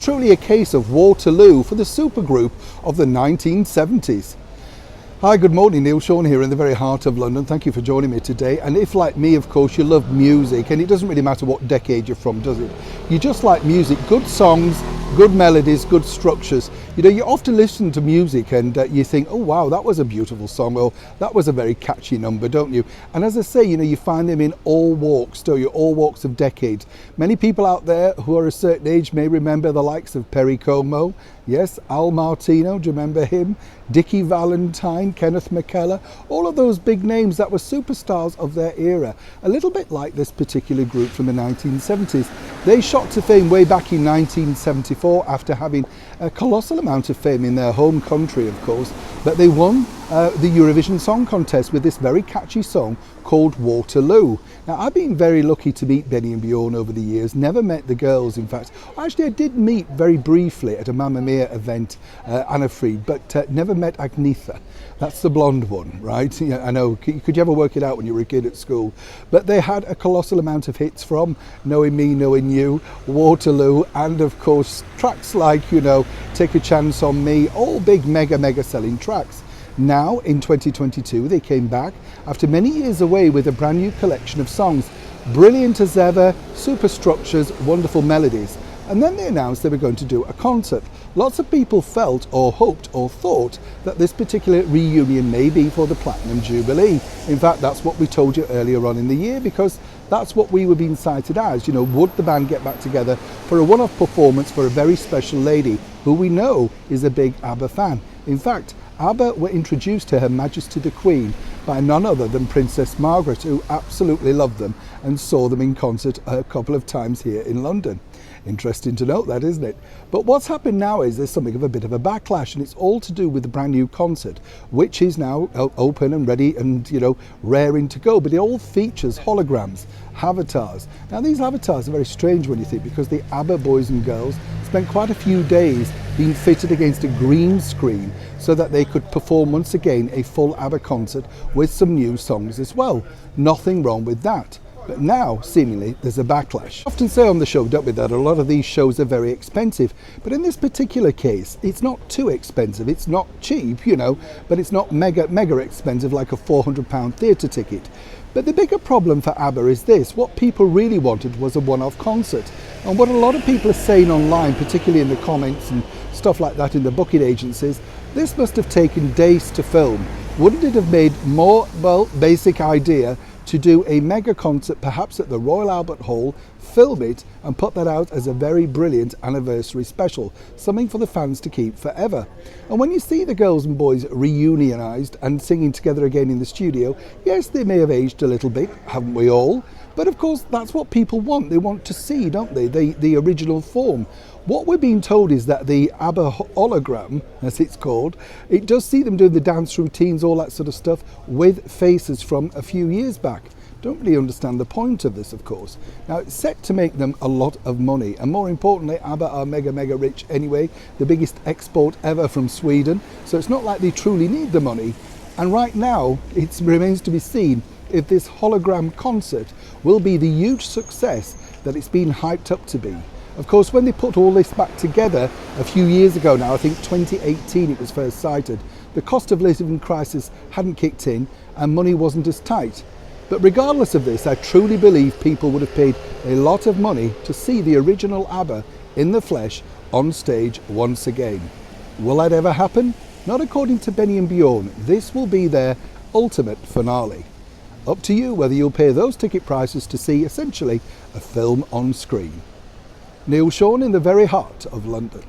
Truly a case of Waterloo for the supergroup of the 1970s. Hi, good morning, Neil Sean here in the very heart of London. Thank you for joining me today. And if, like me, of course, you love music, and it doesn't really matter what decade you're from, does it? You just like music, good songs, good melodies, good structures. You know, you often listen to music and you think, oh wow, that was a beautiful song, or that was a very catchy number, don't you? And as I say, you know, you find them in all walks, don't you? All walks of decades. Many people out there who are a certain age may remember the likes of Perry Como, yes, Al Martino, do you remember him? Dickie Valentine, Kenneth McKellar, all of those big names that were superstars of their era. A little bit like this particular group from the 1970s. They shot to fame way back in 1974 after having a colossal amount of fame in their home country, of course, but they won the Eurovision Song Contest with this very catchy song called Waterloo. Now, I've been very lucky to meet Benny and Bjorn over the years, never met the girls, in fact. Actually, I did meet very briefly at a Mamma Mia event, Anna Fried, but never met Agnetha. That's the blonde one, right? Yeah, I know, could you ever work it out when you were a kid at school? But they had a colossal amount of hits from Knowing Me, Knowing You, Waterloo, and of course, tracks like, you know, Take a Chance on Me, all big mega selling tracks. Now, in 2022, they came back after many years away with a brand new collection of songs. Brilliant as ever, super structures, wonderful melodies. And then they announced they were going to do a concert. Lots of people felt or hoped or thought that this particular reunion may be for the Platinum Jubilee. In fact, that's what we told you earlier on in the year, because that's what we were being cited as. You know, would the band get back together for a one-off performance for a very special lady who we know is a big ABBA fan? In fact, ABBA were introduced to Her Majesty the Queen by none other than Princess Margaret, who absolutely loved them and saw them in concert a couple of times here in London. Interesting to note that, isn't it? But what's happened now is there's something of a bit of a backlash, and it's all to do with the brand new concert, which is now open and ready and, you know, raring to go. But it all features holograms, avatars. Now, these avatars are very strange when you think, because the ABBA boys and girls spent quite a few days being fitted against a green screen so that they could perform once again a full ABBA concert with some new songs as well. Nothing wrong with that. But now, seemingly, there's a backlash. I often say on the show, don't we, that a lot of these shows are very expensive. But in this particular case, it's not too expensive. It's not cheap, you know, but it's not mega expensive like a £400 theatre ticket. But the bigger problem for ABBA is this. What people really wanted was a one-off concert. And what a lot of people are saying online, particularly in the comments and stuff like that in the booking agencies, this must have taken days to film. Wouldn't it have made more, well, basic idea to do a mega concert perhaps at the Royal Albert Hall, film it and put that out as a very brilliant anniversary special, something for the fans to keep forever. And when you see the girls and boys reunionized and singing together again in the studio, yes, they may have aged a little bit, haven't we all? But of course, that's what people want. They want to see, don't they, the original form. What we're being told is that the ABBA hologram, as it's called, it does see them doing the dance routines, all that sort of stuff, with faces from a few years back. Don't really understand the point of this, of course. Now, it's set to make them a lot of money, and more importantly, ABBA are mega rich anyway, the biggest export ever from Sweden, so it's not like they truly need the money. And right now, it remains to be seen if this hologram concert will be the huge success that it's been hyped up to be. Of course, when they put all this back together a few years ago now, I think 2018 it was first cited, the cost of living crisis hadn't kicked in and money wasn't as tight. But regardless of this, I truly believe people would have paid a lot of money to see the original ABBA in the flesh on stage once again. Will that ever happen? Not according to Benny and Bjorn. This will be their ultimate finale. Up to you whether you'll pay those ticket prices to see essentially a film on screen. Neil Sean in the very heart of London.